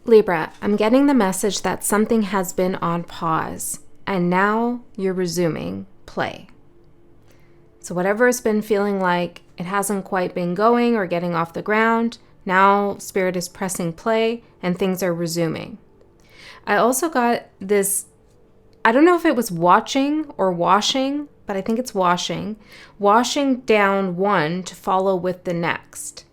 Libra, I'm getting the message that something has been on pause and now you're resuming play. So whatever it's been feeling like it hasn't quite been going or getting off the ground, now Spirit is pressing play and things are resuming. I also got this, I don't know if it was watching or washing, but I think it's washing. Washing down one to follow with the next.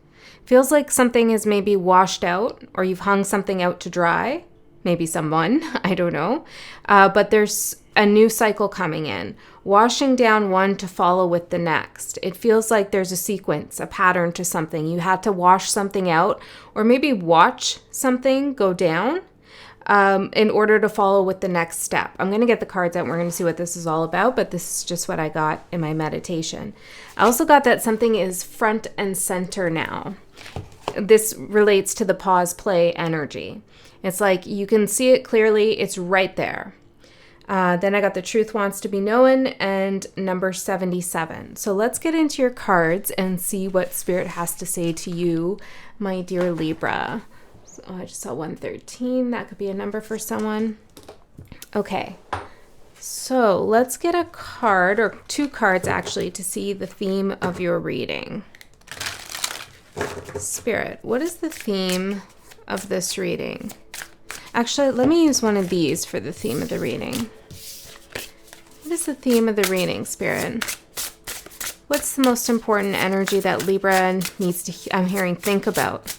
Feels like something is maybe washed out or you've hung something out to dry. Maybe someone, I don't know. But there's a new cycle coming in. Washing down one to follow with the next. It feels like there's a sequence, a pattern to something. You had to wash something out or maybe watch something go down in order to follow with the next step. I'm going to get the cards out and we're going to see what this is all about, but this is just what I got in my meditation. I also got that something is front and center now. This relates to the pause play energy. It's like you can see it clearly. It's right there. Then I got the truth wants to be known and number 77. So let's get into your cards and see what Spirit has to say to you, my dear Libra. So I just saw 113. That could be a number for someone. Okay. So let's get a card or two cards actually to see the theme of your reading. Spirit, what is the theme of this reading? Actually, let me use one of these for the theme of the reading. What is the theme of the reading, Spirit? What's the most important energy that Libra needs to, I'm hearing, think about?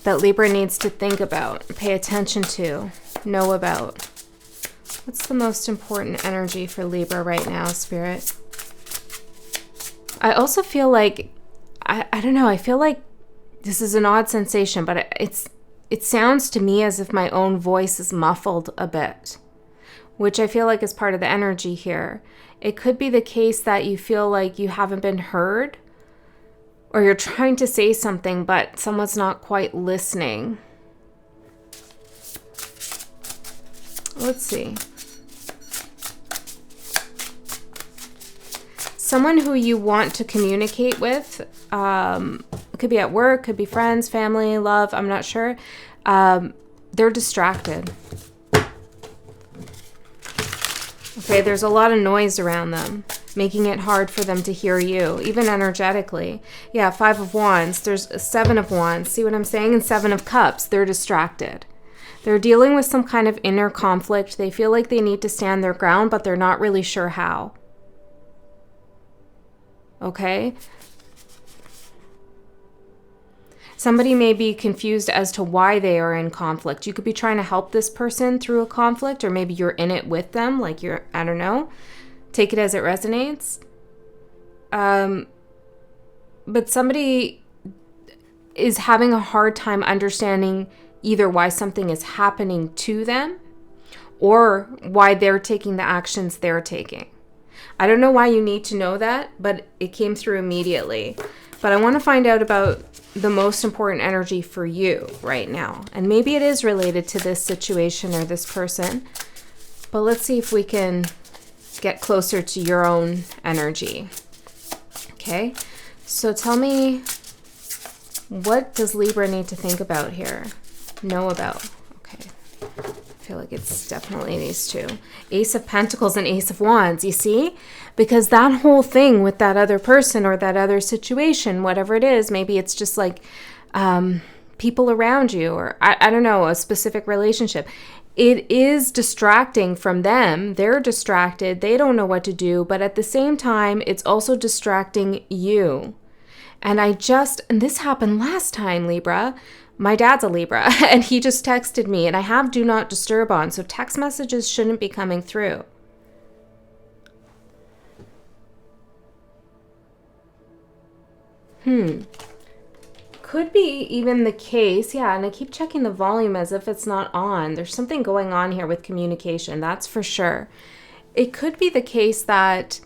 That Libra needs to think about, pay attention to, know about. What's the most important energy for Libra right now, Spirit? I also feel like, I don't know, I feel like this is an odd sensation, but it sounds to me as if my own voice is muffled a bit, which I feel like is part of the energy here. It could be the case that you feel like you haven't been heard, or you're trying to say something, but someone's not quite listening. Let's see. Someone who you want to communicate with, it could be at work, could be friends, family, love, I'm not sure. They're distracted. Okay, there's a lot of noise around them, making it hard for them to hear you, even energetically. Yeah, 5 of Wands, there's 7 of Wands. See what I'm saying? And 7 of Cups, they're distracted. They're dealing with some kind of inner conflict. They feel like they need to stand their ground, but they're not really sure how. Okay? Somebody may be confused as to why they are in conflict. You could be trying to help this person through a conflict, or maybe you're in it with them, like you're, I don't know. Take it as it resonates. But somebody is having a hard time understanding either why something is happening to them or why they're taking the actions they're taking. I don't know why you need to know that, but it came through immediately. But I want to find out about the most important energy for you right now. And maybe it is related to this situation or this person. But let's see if we can get closer to your own energy. Okay? So tell me, what does Libra need to think about here? Know about. Okay. I feel like it's definitely these two. Ace of Pentacles and Ace of Wands, you see? Because that whole thing with that other person or that other situation, whatever it is, maybe it's just like people around you or I don't know, a specific relationship. It is distracting from them. They're distracted. They don't know what to do. But at the same time, it's also distracting you. And this happened last time, Libra. My dad's a Libra, and he just texted me, and I have Do Not Disturb on, so text messages shouldn't be coming through. Could be even the case, yeah, and I keep checking the volume as if it's not on. There's something going on here with communication, that's for sure. It could be the case that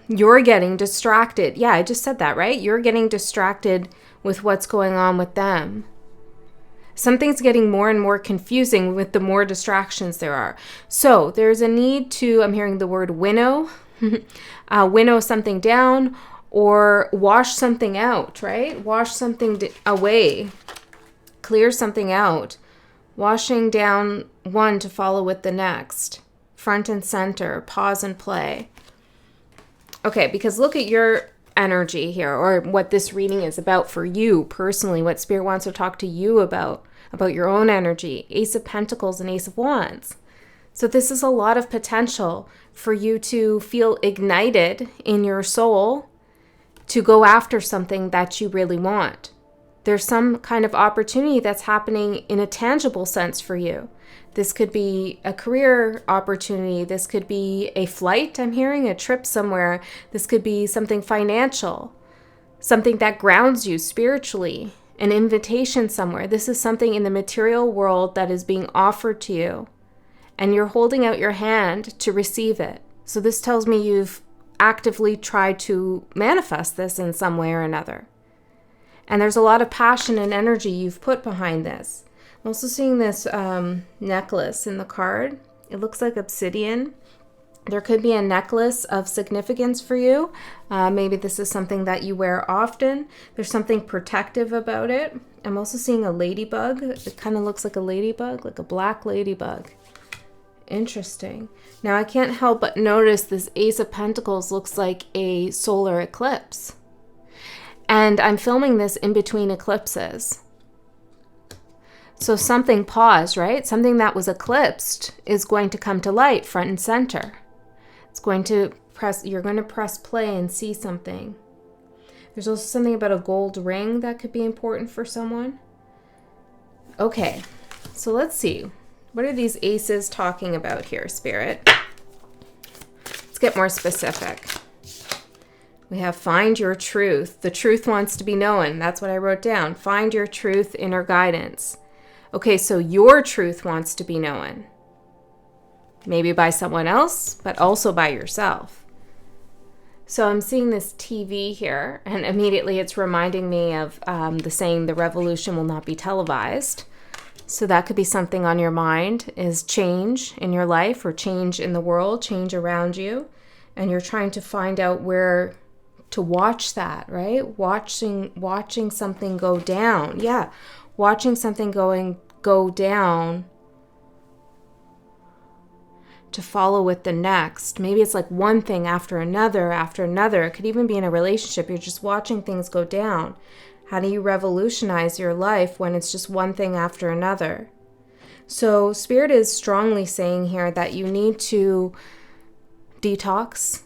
you're getting distracted. Yeah, I just said that, right? You're getting distracted with what's going on with them. Something's getting more and more confusing with the more distractions there are. So there's a need to, I'm hearing the word winnow, winnow something down, or wash something out, right? Wash something away, clear something out, washing down one to follow with the next, front and center, pause and play. Okay, because look at your energy here, or what this reading is about for you personally, what Spirit wants to talk to you about your own energy. Ace of Pentacles and Ace of Wands. So this is a lot of potential for you to feel ignited in your soul to go after something that you really want. There's some kind of opportunity that's happening in a tangible sense for you. This could be a career opportunity. This could be a flight, I'm hearing, a trip somewhere. This could be something financial, something that grounds you spiritually, an invitation somewhere. This is something in the material world that is being offered to you, and you're holding out your hand to receive it. So this tells me you've actively tried to manifest this in some way or another. And there's a lot of passion and energy you've put behind this. I'm also seeing this necklace in the card. It looks like obsidian. There could be a necklace of significance for you. Maybe this is something that you wear often. There's something protective about it. I'm also seeing a ladybug. It kind of looks like a ladybug, like a black ladybug. Interesting. Now I can't help but notice this Ace of Pentacles looks like a solar eclipse. And I'm filming this in between eclipses. So something paused, right? Something that was eclipsed is going to come to light front and center. It's going to you're going to press play and see something. There's also something about a gold ring that could be important for someone. Okay, so let's see. What are these aces talking about here, Spirit? Let's get more specific. We have find your truth. The truth wants to be known. That's what I wrote down. Find your truth, inner guidance. Okay, so your truth wants to be known. Maybe by someone else, but also by yourself. So I'm seeing this TV here, and immediately it's reminding me of the saying, the revolution will not be televised. So that could be something on your mind, is change in your life or change in the world, change around you. And you're trying to find out where to watch that, right? Watching something go down. Yeah, watching something go down to follow with the next. Maybe it's like one thing after another. It could even be in a relationship. You're just watching things go down. How do you revolutionize your life when it's just one thing after another? So Spirit is strongly saying here that you need to detox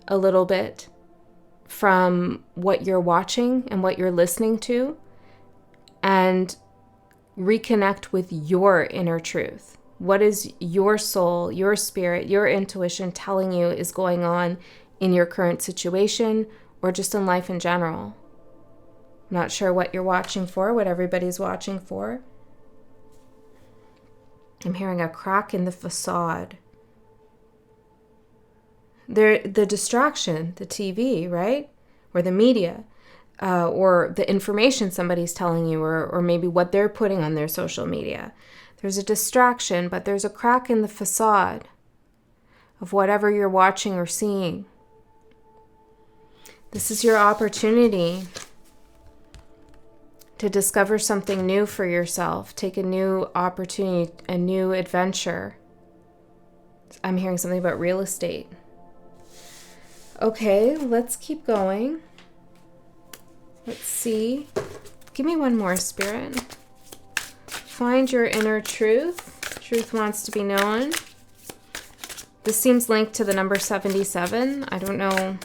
a little bit from what you're watching and what you're listening to, and reconnect with your inner truth. What is your soul, your spirit, your intuition telling you is going on in your current situation or just in life in general? I'm not sure what you're watching for, what everybody's watching for. I'm hearing a crack in the facade. The distraction, the TV, right? Or the media, or the information somebody's telling you, or maybe what they're putting on their social media. There's a distraction, but there's a crack in the facade of whatever you're watching or seeing. This is your opportunity to discover something new for yourself. Take a new opportunity, a new adventure. I'm hearing something about real estate. Okay, let's keep going. Let's see. Give me one more, Spirit. Find your inner truth. Truth wants to be known. This seems linked to the number 77. I don't know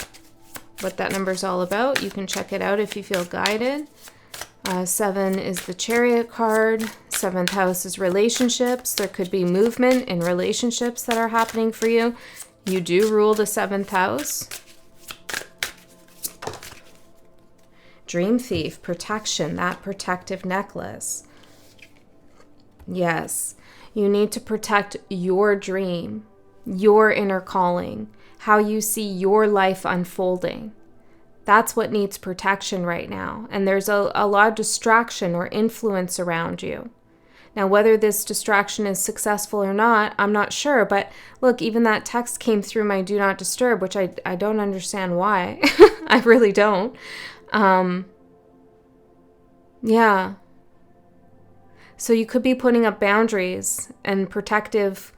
what that number is all about. You can check it out if you feel guided. 7 is the Chariot card. 7th house is relationships. There could be movement in relationships that are happening for you. You do rule the 7th house. Dream thief, protection, that protective necklace. Yes, you need to protect your dream, your inner calling, how you see your life unfolding. That's what needs protection right now. And there's a lot of distraction or influence around you. Now, whether this distraction is successful or not, I'm not sure. But look, even that text came through my do not disturb, which I don't understand why. I really don't. Yeah. So you could be putting up boundaries and protective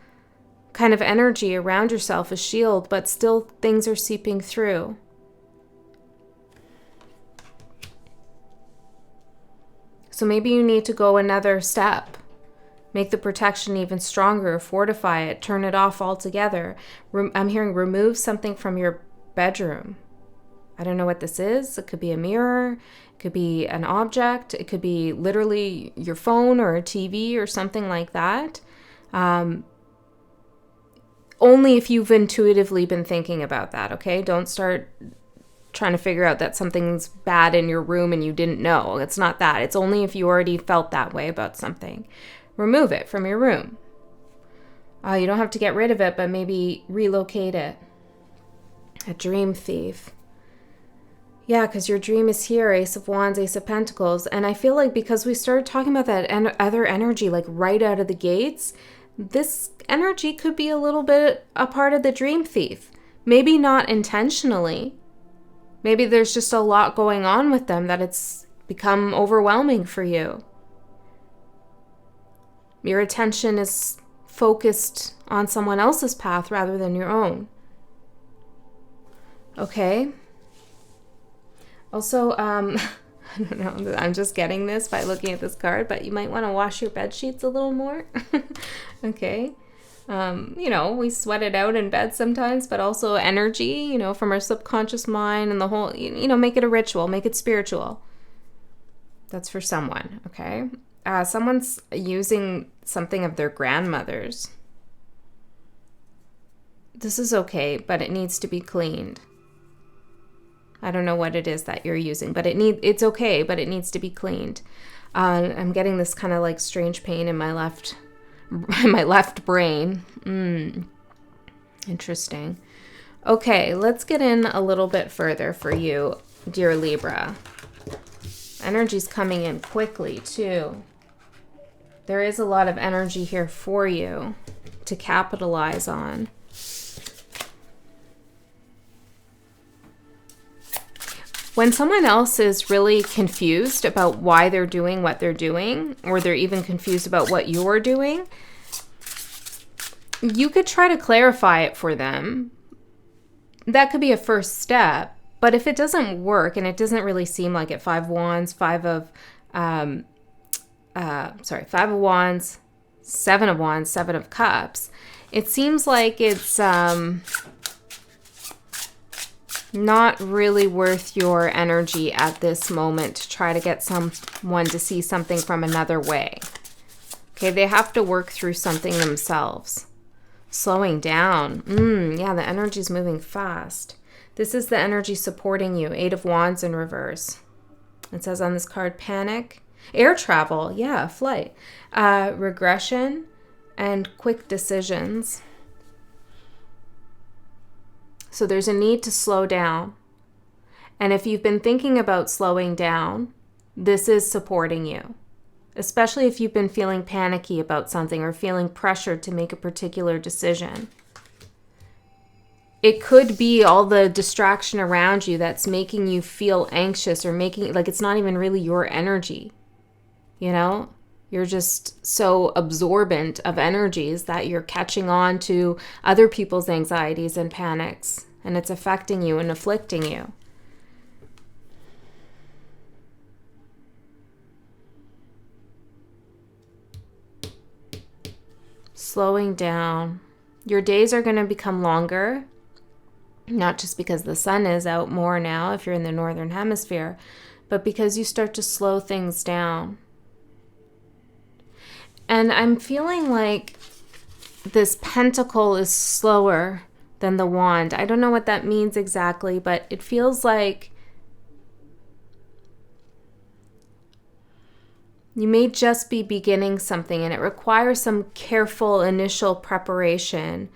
kind of energy around yourself, a shield, but still things are seeping through. So maybe you need to go another step. Make the protection even stronger, fortify it, turn it off altogether. I'm hearing remove something from your bedroom. I don't know what this is. It could be a mirror. It could be an object. It could be literally your phone or a TV or something like that. Only if you've intuitively been thinking about that, okay? Don't start trying to figure out that something's bad in your room and you didn't know. It's not that. It's only if you already felt that way about something. Remove it from your room. You don't have to get rid of it, but maybe relocate it. A dream thief. Yeah, because your dream is here, Ace of Wands, Ace of Pentacles. And I feel like because we started talking about that other energy, like right out of the gates, this energy could be a little bit a part of the dream thief. Maybe not intentionally. Maybe there's just a lot going on with them that it's become overwhelming for you. Your attention is focused on someone else's path rather than your own. Okay? Also, I don't know, I'm just getting this by looking at this card, but you might want to wash your bed sheets a little more. Okay? We sweat it out in bed sometimes, but also energy, from our subconscious mind and the whole, make it a ritual, make it spiritual. That's for someone, okay? Someone's using something of their grandmother's. This is okay, but it needs to be cleaned. I don't know what it is that you're using, but it's okay, but it needs to be cleaned. I'm getting this kind of like strange pain in my left brain. Interesting. Okay, let's get in a little bit further for you, dear Libra. Energy's coming in quickly, too. There is a lot of energy here for you to capitalize on. When someone else is really confused about why they're doing what they're doing, or they're even confused about what you're doing, you could try to clarify it for them. That could be a first step. But if it doesn't work, and it doesn't really seem like it, Five of Wands, Seven of Wands, Seven of Cups, it seems like it's not really worth your energy at this moment to try to get someone to see something from another way. Okay, they have to work through something themselves. Slowing down. Yeah, the energy's moving fast. This is the energy supporting you. Eight of Wands in reverse. It says on this card, panic, air travel, yeah, flight, regression, and quick decisions. So there's a need to slow down. And if you've been thinking about slowing down, this is supporting you. Especially if you've been feeling panicky about something or feeling pressured to make a particular decision. It could be all the distraction around you that's making you feel anxious or making like it's not even really your energy. You're just so absorbent of energies that you're catching on to other people's anxieties and panics, and it's affecting you and afflicting you. Slowing down. Your days are going to become longer, not just because the sun is out more now if you're in the northern hemisphere, but because you start to slow things down. And I'm feeling like this pentacle is slower than the wand. I don't know what that means exactly, but it feels like you may just be beginning something and it requires some careful initial preparation.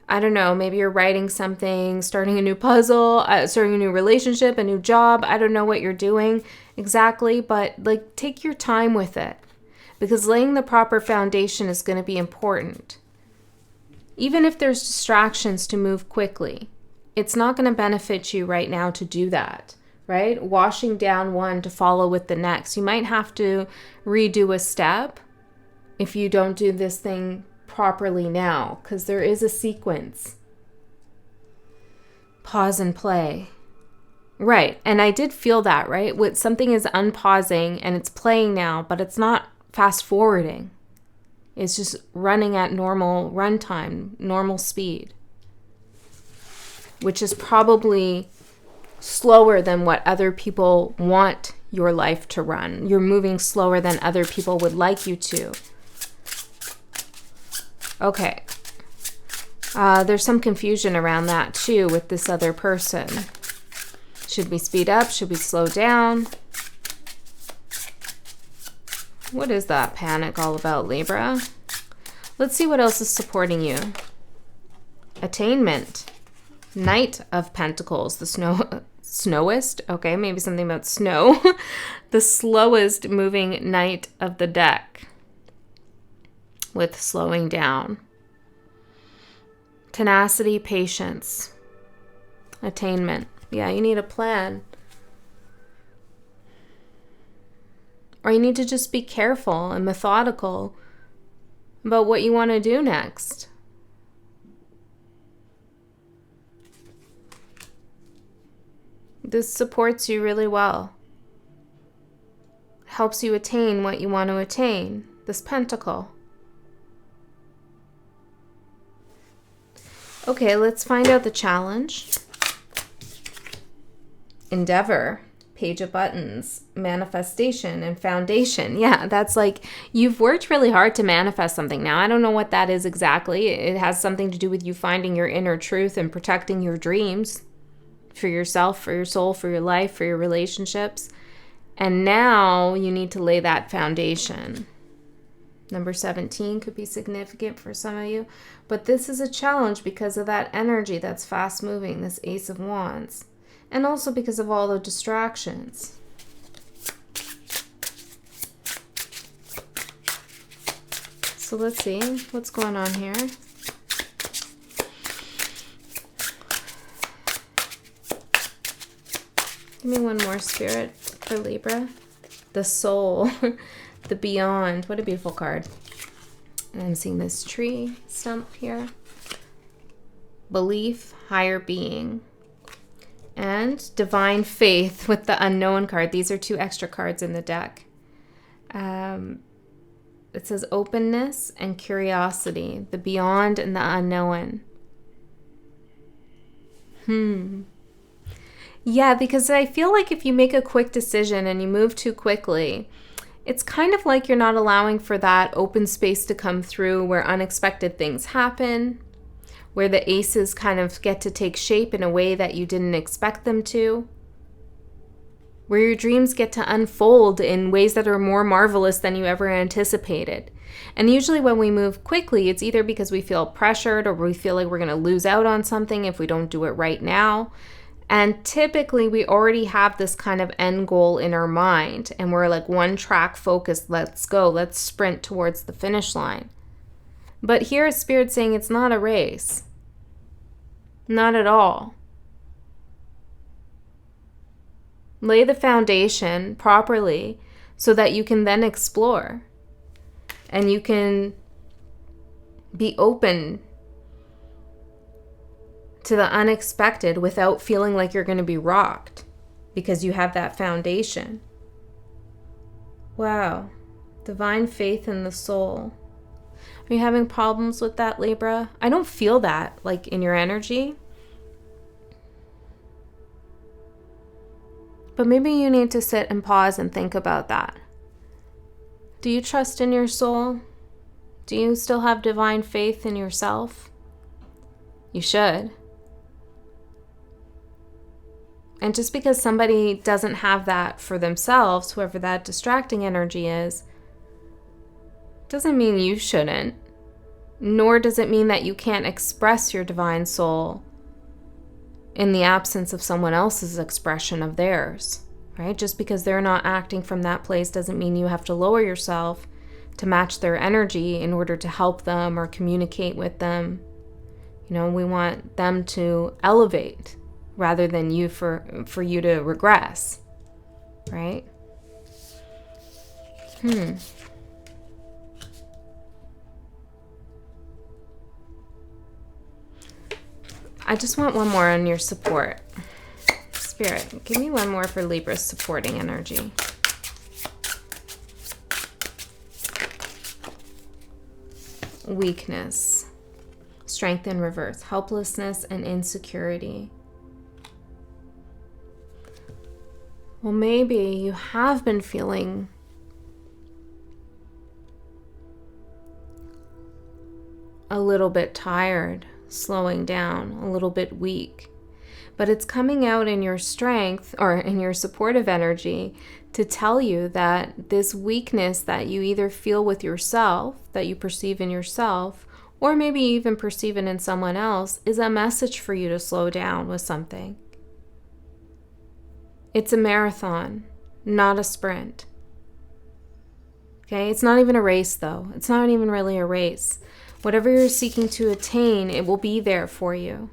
I don't know, maybe you're writing something, starting a new puzzle, starting a new relationship, a new job. I don't know what you're doing exactly, but take your time with it. because laying the proper foundation is going to be important. Even if there's distractions to move quickly, it's not going to benefit you right now to do that, right? Washing down one to follow with the next. You might have to redo a step if you don't do this thing properly now, because there is a sequence. Pause and play. Right, and I did feel that, right? When something is unpausing and it's playing now, but it's not fast forwarding. It's just running at normal runtime, normal speed, which is probably slower than what other people want your life to run. You're moving slower than other people would like you to. Okay. There's some confusion around that too with this other person. Should we speed up? Should we slow down? What is that panic all about, Libra? Let's see what else is supporting you. Attainment. Knight of Pentacles. The snowist? Okay, maybe something about snow. The slowest moving knight of the deck. With slowing down. Tenacity, patience. Attainment. Yeah, you need a plan. Or you need to just be careful and methodical about what you want to do next. This supports you really well. Helps you attain what you want to attain. This pentacle. Okay, let's find out the challenge. Endeavor, Page of Buttons, manifestation, and foundation. Yeah, that's like you've worked really hard to manifest something. Now, I don't know what that is exactly. It has something to do with you finding your inner truth and protecting your dreams for yourself, for your soul, for your life, for your relationships. And now you need to lay that foundation. Number 17 could be significant for some of you. But this is a challenge because of that energy that's fast moving, this Ace of Wands. And also because of all the distractions. So let's see what's going on here. Give me one more, Spirit, for Libra. The soul, the beyond. What a beautiful card. And I'm seeing this tree stump here. Belief, higher being. And divine faith with the unknown card. These are 2 extra cards in the deck. It says openness and curiosity. The beyond and the unknown. Yeah, because I feel like if you make a quick decision and you move too quickly, it's kind of like you're not allowing for that open space to come through where unexpected things happen, where the aces kind of get to take shape in a way that you didn't expect them to, where your dreams get to unfold in ways that are more marvelous than you ever anticipated. And usually when we move quickly, it's either because we feel pressured or we feel like we're going to lose out on something if we don't do it right now. And typically we already have this kind of end goal in our mind and we're like one track focused. Let's go. Let's sprint towards the finish line. But here is Spirit saying it's not a race. Not at all. Lay the foundation properly so that you can then explore. And you can be open to the unexpected without feeling like you're going to be rocked because you have that foundation. Wow. Divine faith in the soul. Are you having problems with that, Libra? I don't feel that, like, in your energy. But maybe you need to sit and pause and think about that. Do you trust in your soul? Do you still have divine faith in yourself? You should. And just because somebody doesn't have that for themselves, whoever that distracting energy is, doesn't mean you shouldn't. Nor does it mean that you can't express your divine soul in the absence of someone else's expression of theirs, right? Just because they're not acting from that place doesn't mean you have to lower yourself to match their energy in order to help them or communicate with them. You know, we want them to elevate rather than you for you to regress, right? I just want one more on your support. Spirit, give me one more for Libra's supporting energy. Weakness, strength in reverse, helplessness and insecurity. Well, maybe you have been feeling a little bit tired, slowing down, a little bit weak, but it's coming out in your strength or in your supportive energy to tell you that this weakness that you either feel with yourself, that you perceive in yourself, or maybe even perceive it in someone else, is a message for you to slow down with something. It's a marathon, not a sprint. Okay, it's not even a race though. It's not even really a race. Whatever you're seeking to attain, it will be there for you.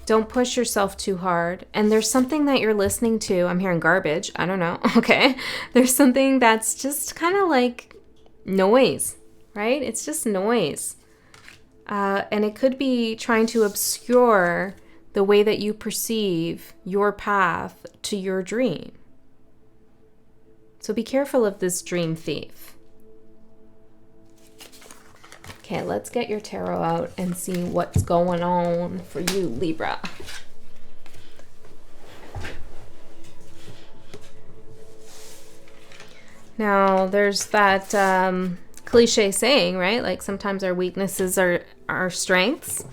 Don't push yourself too hard. And there's something that you're listening to. I'm hearing garbage. I don't know. Okay. There's something that's just kind of like noise, right? It's just noise. And it could be trying to obscure the way that you perceive your path to your dream. So be careful of this dream thief. Okay, let's get your tarot out and see what's going on for you, Libra. Now, there's that cliche saying, right? Like sometimes our weaknesses are our strengths.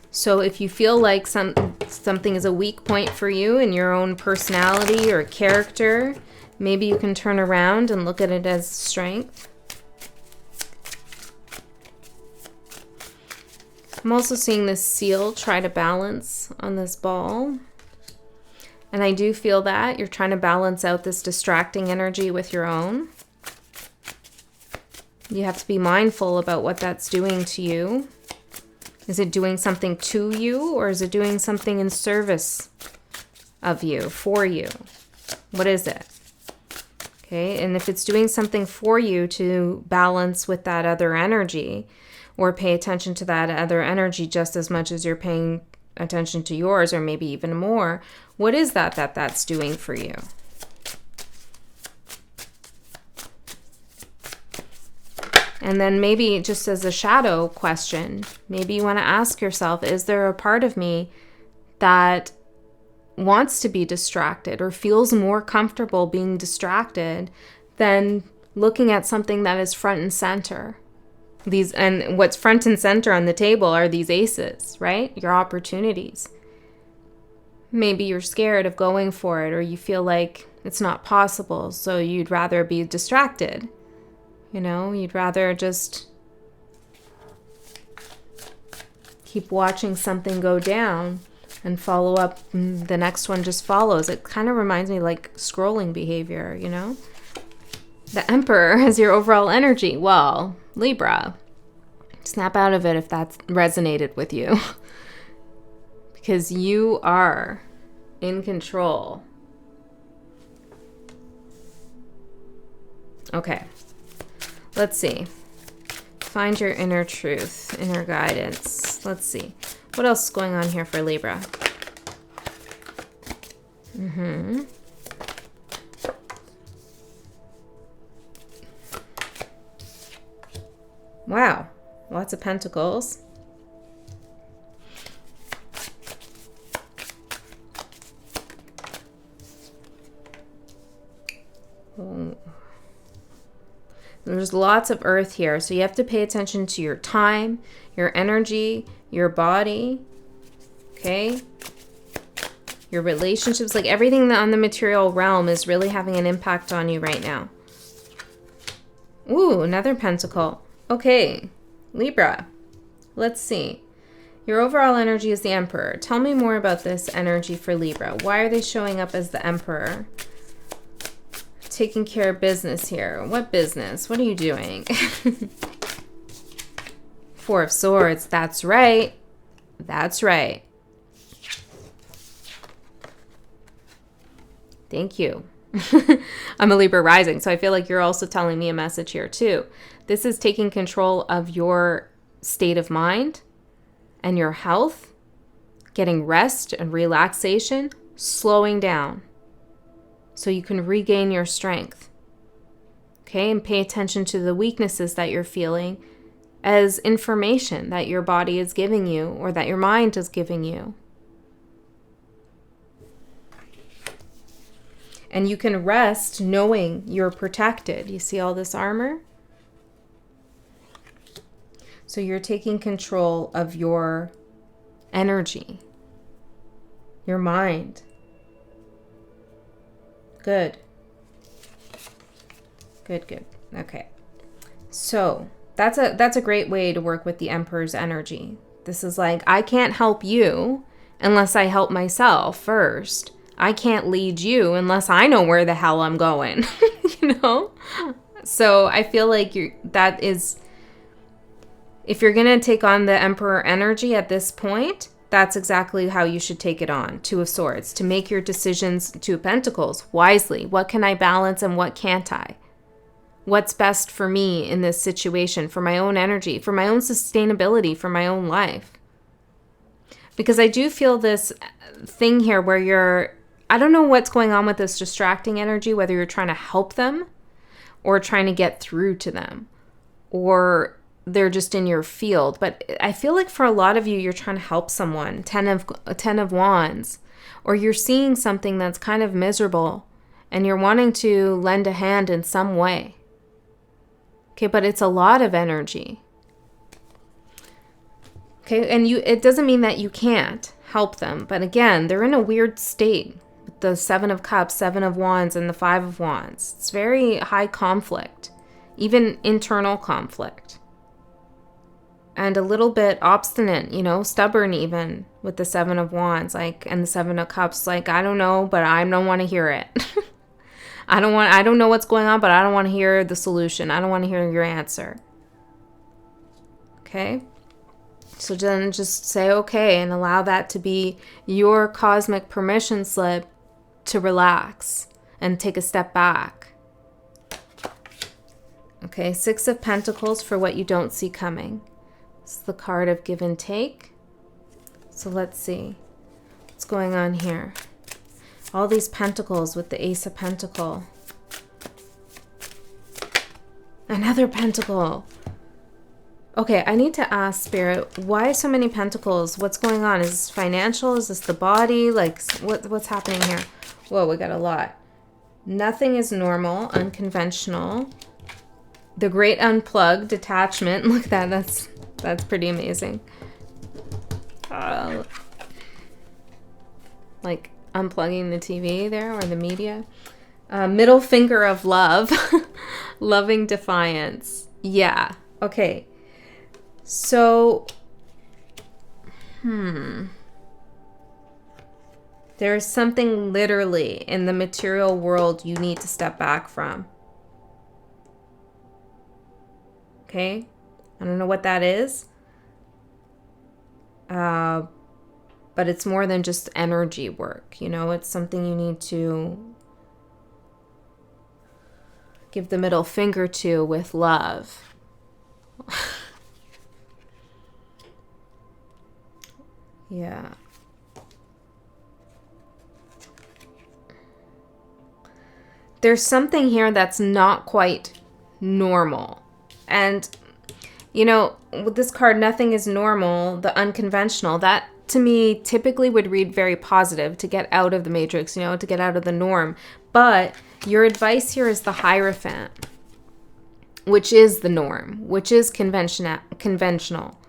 So if you feel like something is a weak point for you in your own personality or character, maybe you can turn around and look at it as strength. I'm also seeing this seal try to balance on this ball. And I do feel that you're trying to balance out this distracting energy with your own. You have to be mindful about what that's doing to you. Is it doing something to you, or is it doing something in service of you, for you? What is it? Okay, and if it's doing something for you to balance with that other energy, or pay attention to that other energy just as much as you're paying attention to yours, or maybe even more, what is that's doing for you? And then maybe just as a shadow question, maybe you want to ask yourself, is there a part of me that wants to be distracted or feels more comfortable being distracted than looking at something that is front and center? And what's front and center on the table are these aces, right? Your opportunities. Maybe you're scared of going for it, or you feel like it's not possible, so you'd rather be distracted. You know, you'd rather just keep watching something go down and follow up. The next one just follows. It kind of reminds me like scrolling behavior, you know? The Emperor has your overall energy. Well, Libra, snap out of it if that's resonated with you. Because you are in control. Okay, let's see. Find your inner truth, inner guidance. Let's see. What else is going on here for Libra? Wow, lots of pentacles. Oh. There's lots of earth here, so you have to pay attention to your time, your energy, your body, okay? Your relationships, like everything on the material realm is really having an impact on you right now. Ooh, another pentacle. Okay, Libra, let's see. Your overall energy is the Emperor. Tell me more about this energy for Libra. Why are they showing up as the Emperor? taking care of business here. What business? What are you doing? Four of Swords. That's right. That's right. Thank you. I'm a Libra rising, so I feel like you're also telling me a message here too. This is taking control of your state of mind and your health, getting rest and relaxation, slowing down so you can regain your strength. Okay, and pay attention to the weaknesses that you're feeling as information that your body is giving you or that your mind is giving you. And you can rest knowing you're protected. You see all this armor? So you're taking control of your energy, your mind. Good. Good, good. Okay. So that's a great way to work with the Emperor's energy. This is like, I can't help you unless I help myself first. I can't lead you unless I know where the hell I'm going, you know? So I feel like that is, if you're going to take on the Emperor energy at this point, that's exactly how you should take it on. Two of Swords, to make your decisions, Two of Pentacles, wisely. What can I balance and what can't I? What's best for me in this situation, for my own energy, for my own sustainability, for my own life? Because I do feel this thing here where I don't know what's going on with this distracting energy, whether you're trying to help them or trying to get through to them, or they're just in your field. But I feel like for a lot of you, you're trying to help someone. Ten of Wands, or you're seeing something that's kind of miserable and you're wanting to lend a hand in some way. Okay, but it's a lot of energy. Okay, and it doesn't mean that you can't help them, but again, they're in a weird state with the Seven of Cups, Seven of Wands, and the Five of Wands. It's very high conflict, even internal conflict. And a little bit obstinate, stubborn even with the Seven of Wands, and the Seven of Cups, I don't know, but I don't want to hear it. I don't know what's going on, but I don't want to hear the solution. I don't want to hear your answer. Okay? So then just say okay and allow that to be your cosmic permission slip to relax and take a step back. Okay, Six of Pentacles for what you don't see coming. It's the card of give and take. So let's see what's going on here. All these pentacles with the Ace of Pentacle. Another pentacle. Okay, I need to ask Spirit, why so many pentacles? What's going on? Is this financial? Is this the body? What's happening here? Whoa, we got a lot. Nothing is normal, unconventional. The Great Unplugged, detachment. Look at that. That's pretty amazing. Unplugging the TV there, or the media. Middle finger of love. Loving defiance. Yeah. Okay. So, there's something literally in the material world you need to step back from. Okay? I don't know what that is. But it's more than just energy work. It's something you need to give the middle finger to with love. Yeah. There's something here that's not quite normal. And, with this card, nothing is normal, the unconventional, that to me typically would read very positive, to get out of the matrix, to get out of the norm. But your advice here is the Hierophant, which is the norm, which is conventional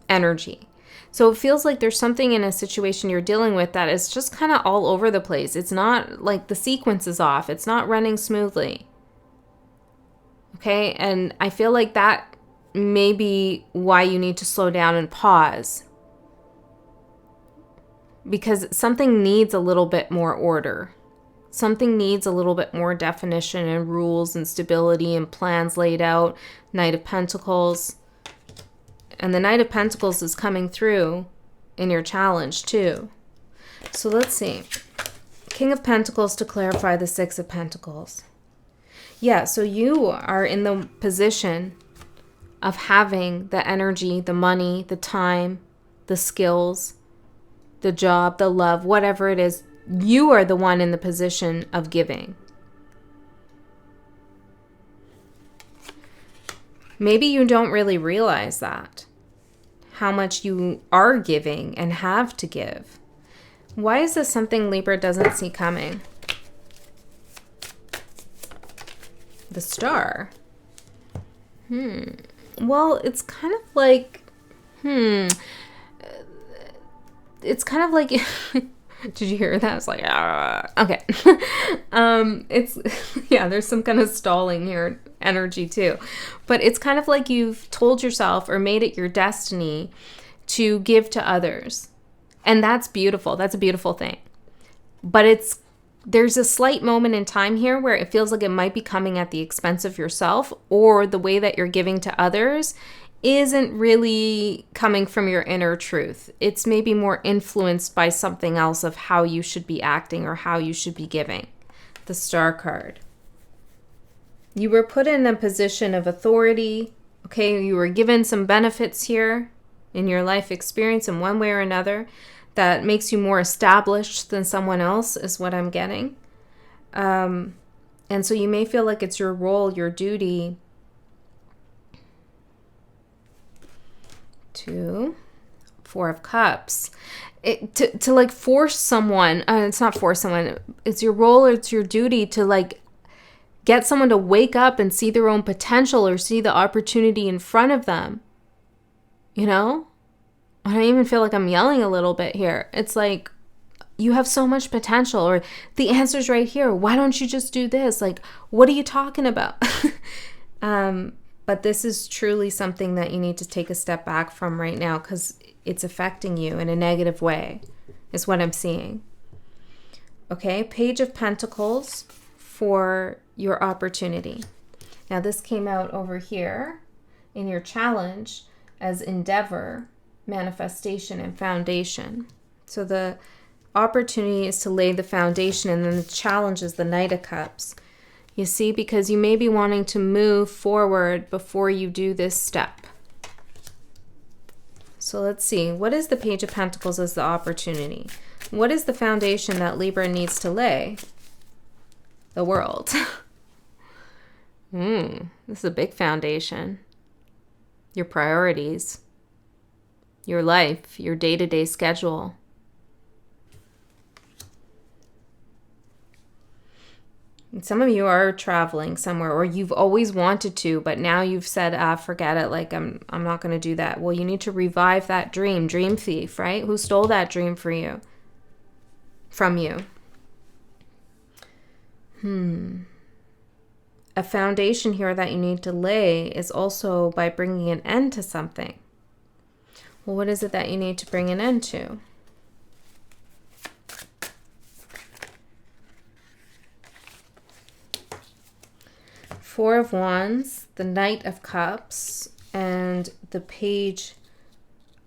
energy. So it feels like there's something in a situation you're dealing with that is just kind of all over the place. It's not like the sequence is off. It's not running smoothly. Okay? And I feel like that may be why you need to slow down and pause. Because something needs a little bit more order. Something needs a little bit more definition and rules and stability and plans laid out. Knight of Pentacles. And the Knight of Pentacles is coming through in your challenge too. So let's see. King of Pentacles to clarify the Six of Pentacles. Yeah, so you are in the position of having the energy, the money, the time, the skills, the job, the love, whatever it is. You are the one in the position of giving. Maybe you don't really realize that, how much you are giving and have to give. Why is this something Libra doesn't see coming? The Star. Well, it's kind of like, it's kind of like, did you hear that? I was like, okay. It's, yeah, there's some kind of stalling here energy too. But it's kind of like you've told yourself or made it your destiny to give to others. And that's beautiful. That's a beautiful thing. But there's a slight moment in time here where it feels like it might be coming at the expense of yourself, or the way that you're giving to others isn't really coming from your inner truth. It's maybe more influenced by something else of how you should be acting or how you should be giving. The Star card. You were put in a position of authority. Okay, you were given some benefits here in your life experience in one way or another that makes you more established than someone else, is what I'm getting. And so you may feel like it's your role, your duty to Four of Cups. To like force someone, it's not force someone, it's your role or it's your duty to like get someone to wake up and see their own potential or see the opportunity in front of them. You know? I even feel like I'm yelling a little bit here. It's like, you have so much potential, or the answer's right here. Why don't you just do this? Like, what are you talking about? But this is truly something that you need to take a step back from right now, because it's affecting you in a negative way, is what I'm seeing. Okay, Page of Pentacles for your opportunity. Now, this came out over here in your challenge as endeavor, manifestation, and foundation. So the opportunity is to lay the foundation, and then the challenge is the Knight of Cups. You see, because you may be wanting to move forward before you do this step. So let's see. What is the Page of Pentacles as the opportunity? What is the foundation that Libra needs to lay? The World. This is a big foundation. Your priorities. Your life, your day-to-day schedule. And some of you are traveling somewhere, or you've always wanted to, but now you've said, forget it, like I'm not going to do that. Well, you need to revive that dream. Dream thief, right? Who stole that dream from you? A foundation here that you need to lay is also by bringing an end to something. Well, what is it that you need to bring an end to? Four of Wands, the Knight of Cups, and the Page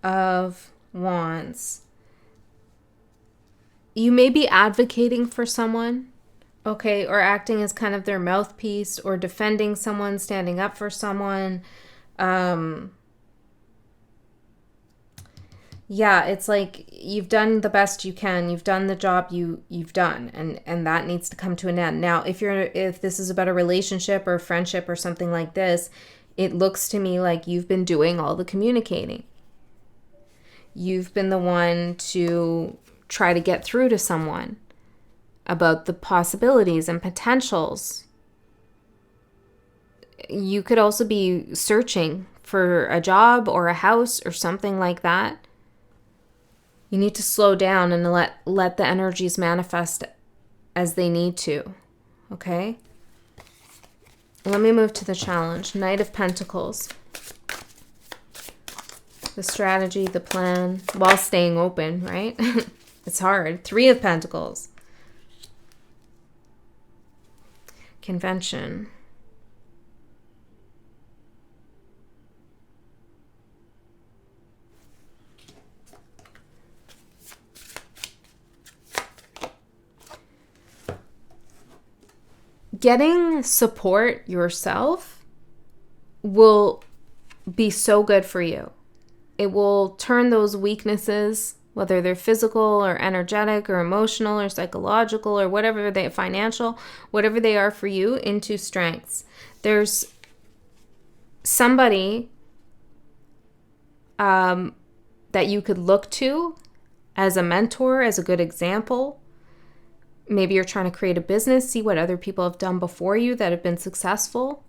of Wands. You may be advocating for someone, okay, or acting as kind of their mouthpiece, or defending someone, standing up for someone. Yeah, it's like you've done the best you can. You've done the job you've done, and that needs to come to an end. Now, if this is about a relationship or a friendship or something like this, it looks to me like you've been doing all the communicating. You've been the one to try to get through to someone about the possibilities and potentials. You could also be searching for a job or a house or something like that. You need to slow down and let the energies manifest as they need to, okay? Let me move to the challenge. Knight of Pentacles. The strategy, the plan, while staying open, right? It's hard. Three of Pentacles. convention. Getting support yourself will be so good for you. It will turn those weaknesses, whether they're physical or energetic or emotional or psychological or whatever they financial, whatever they are for you, into strengths. There's somebody that you could look to as a mentor, as a good example. Maybe you're trying to create a business, see what other people have done before you that have been successful.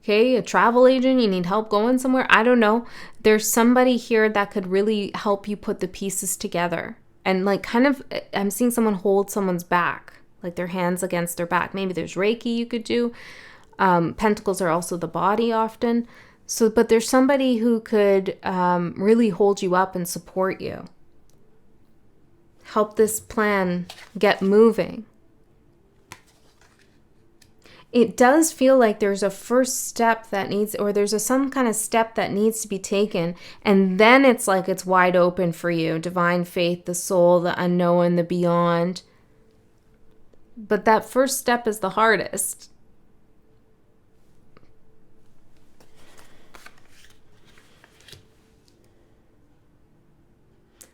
Okay, a travel agent, you need help going somewhere. I don't know. There's somebody here that could really help you put the pieces together. And like kind of, I'm seeing someone hold someone's back, like their hands against their back. Maybe there's Reiki you could do. Pentacles are also the body often. So, but there's somebody who could really hold you up and support you. Help this plan get moving. It does feel like there's a first step that needs, or there's some kind of step that needs to be taken. And then it's like it's wide open for you. Divine faith, the soul, the unknown, the beyond. But that first step is the hardest.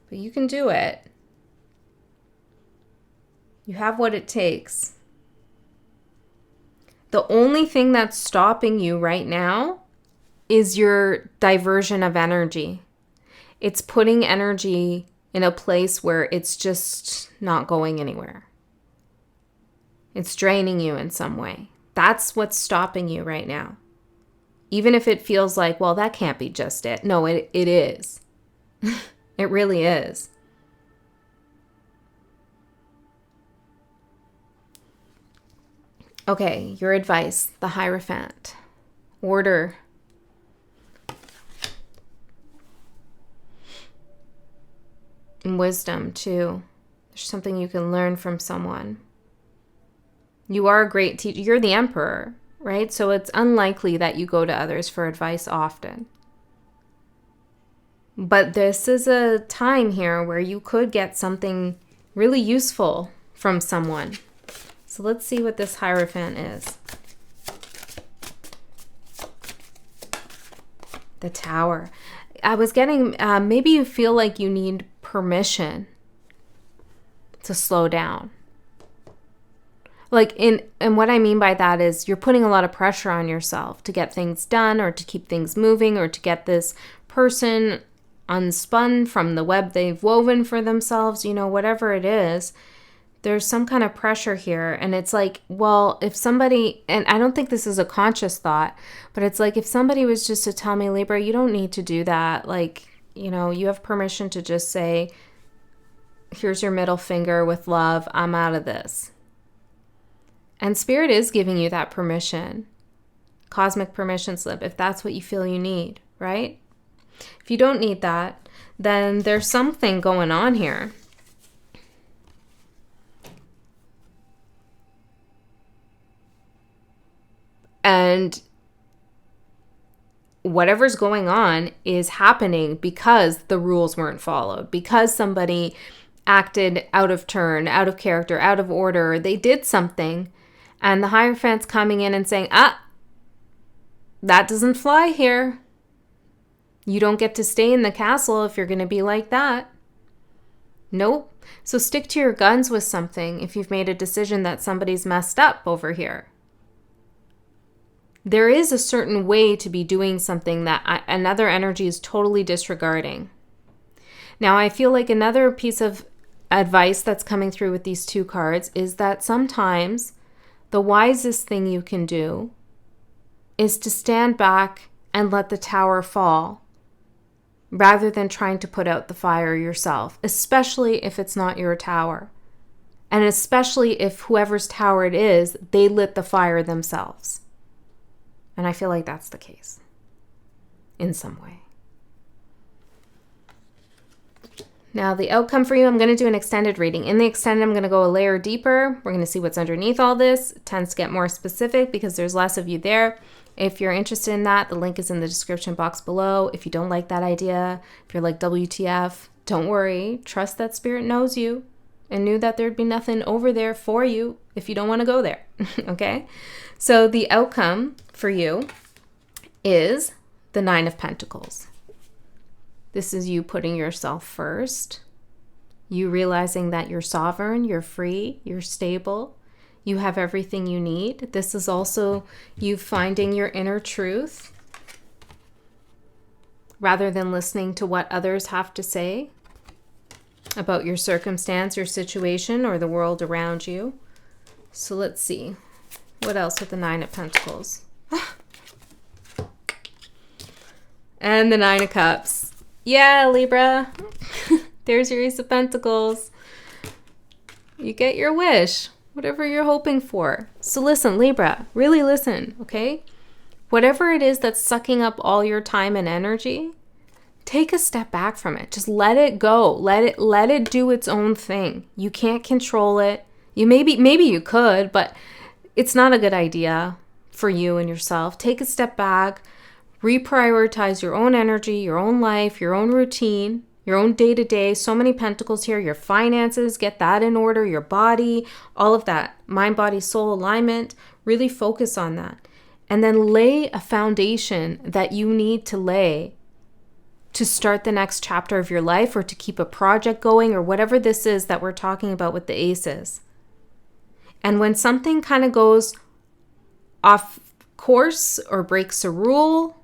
But you can do it. You have what it takes. The only thing that's stopping you right now is your diversion of energy. It's putting energy in a place where it's just not going anywhere. It's draining you in some way. That's what's stopping you right now. Even if it feels like, well, that can't be just it. No, it is. It really is. Okay, your advice, the Hierophant. Order. And wisdom, too. There's something you can learn from someone. You are a great teacher. You're the emperor, right? So it's unlikely that you go to others for advice often. But this is a time here where you could get something really useful from someone. So let's see what this Hierophant is. The Tower. I was getting, maybe you feel like you need permission to slow down. Like and what I mean by that is you're putting a lot of pressure on yourself to get things done or to keep things moving or to get this person unspun from the web they've woven for themselves, whatever it is. There's some kind of pressure here. And it's like, well, if somebody, and I don't think this is a conscious thought, but it's like if somebody was just to tell me, Libra, you don't need to do that. Like, you have permission to just say, here's your middle finger with love. I'm out of this. And Spirit is giving you that permission. Cosmic permission slip, if that's what you feel you need, right? If you don't need that, then there's something going on here. And whatever's going on is happening because the rules weren't followed, because somebody acted out of turn, out of character, out of order. They did something, and the Hierophant's coming in and saying, that doesn't fly here. You don't get to stay in the castle if you're going to be like that. Nope. So stick to your guns with something if you've made a decision that somebody's messed up over here. There is a certain way to be doing something that another energy is totally disregarding. Now, I feel like another piece of advice that's coming through with these two cards is that sometimes the wisest thing you can do is to stand back and let the tower fall rather than trying to put out the fire yourself, especially if it's not your tower. And especially if whoever's tower it is, they lit the fire themselves. And I feel like that's the case in some way. Now the outcome for you, I'm going to do an extended reading. In the extended, I'm going to go a layer deeper. We're going to see what's underneath all this. It tends to get more specific because there's less of you there. If you're interested in that, the link is in the description box below. If you don't like that idea, if you're like, WTF, don't worry. Trust that Spirit knows you and knew that there'd be nothing over there for you if you don't want to go there. Okay? So the outcome for you is the Nine of Pentacles. This is you putting yourself first. You realizing that you're sovereign, you're free, you're stable. You have everything you need. This is also you finding your inner truth rather than listening to what others have to say about your circumstance, your situation, or the world around you. So let's see. What else with the Nine of Pentacles? And the Nine of Cups. Yeah, Libra. There's your Ace of Pentacles. You get your wish, whatever you're hoping for. So listen, Libra, really listen, okay? Whatever it is that's sucking up all your time and energy, take a step back from it. Just let it go. Let it do its own thing. You can't control it. You maybe you could, but it's not a good idea for you and yourself. Take a step back. Reprioritize your own energy, your own life, your own routine, your own day-to-day. So many pentacles here. Your finances, get that in order. Your body, all of that. Mind, body, soul alignment. Really focus on that. And then lay a foundation that you need to lay to start the next chapter of your life or to keep a project going or whatever this is that we're talking about with the aces. And when something kind of goes off course or breaks a rule,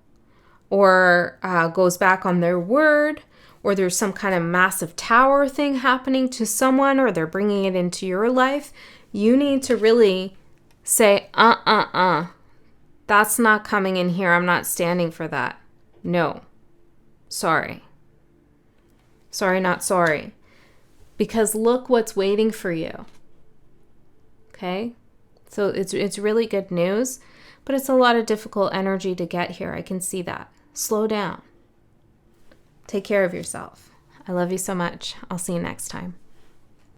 or goes back on their word, or there's some kind of massive tower thing happening to someone, or they're bringing it into your life, you need to really say, that's not coming in here. I'm not standing for that. No. Sorry. Sorry, not sorry. Because look what's waiting for you. Okay? So it's really good news, but it's a lot of difficult energy to get here. I can see that. Slow down. Take care of yourself. I love you so much. I'll see you next time.